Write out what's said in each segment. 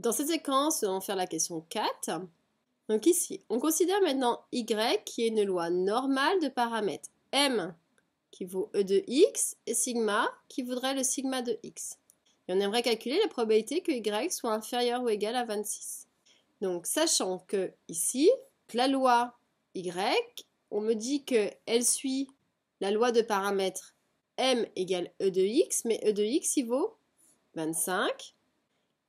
Dans cette séquence, on va faire la question 4. Donc ici, on considère maintenant y qui est une loi normale de paramètres m qui vaut e de x et sigma qui vaudrait le sigma de x. Et on aimerait calculer la probabilité que y soit inférieur ou égal à 26. Donc sachant que ici, la loi y, on me dit qu'elle suit la loi de paramètres m égale e de x, mais e de x il vaut 25.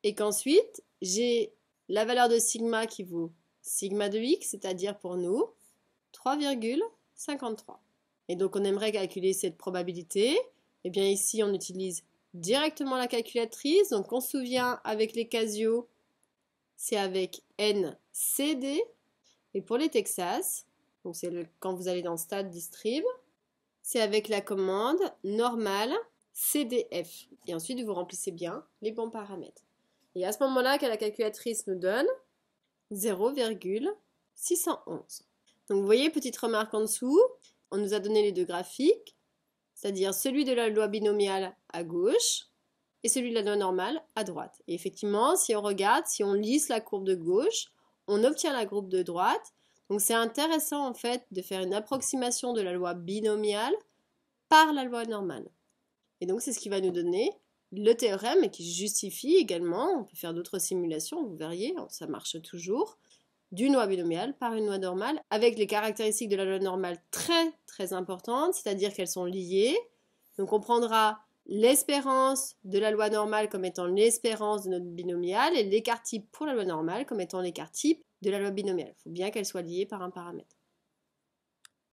Et qu'ensuite, j'ai la valeur de sigma qui vaut sigma de x, c'est-à-dire pour nous 3,53. Et donc on aimerait calculer cette probabilité. Et bien ici, on utilise directement la calculatrice. Donc on se souvient avec les Casio, c'est avec NCD. Et pour les Texas, donc c'est quand vous allez dans Stat Distrib, c'est avec la commande normale CDF. Et ensuite, vous remplissez bien les bons paramètres. Et à ce moment-là, que la calculatrice nous donne 0,611. Donc vous voyez, petite remarque en dessous, on nous a donné les deux graphiques, c'est-à-dire celui de la loi binomiale à gauche et celui de la loi normale à droite. Et effectivement, si on regarde, si on lisse la courbe de gauche, on obtient la courbe de droite. Donc c'est intéressant en fait de faire une approximation de la loi binomiale par la loi normale. Et donc c'est ce qui va nous donner le théorème qui justifie également, on peut faire d'autres simulations, vous verriez, ça marche toujours, d'une loi binomiale par une loi normale avec les caractéristiques de la loi normale très importantes, c'est-à-dire qu'elles sont liées. Donc on prendra l'espérance de la loi normale comme étant l'espérance de notre binomial et l'écart type pour la loi normale comme étant l'écart type de la loi binomiale. Il faut bien qu'elles soient liées par un paramètre.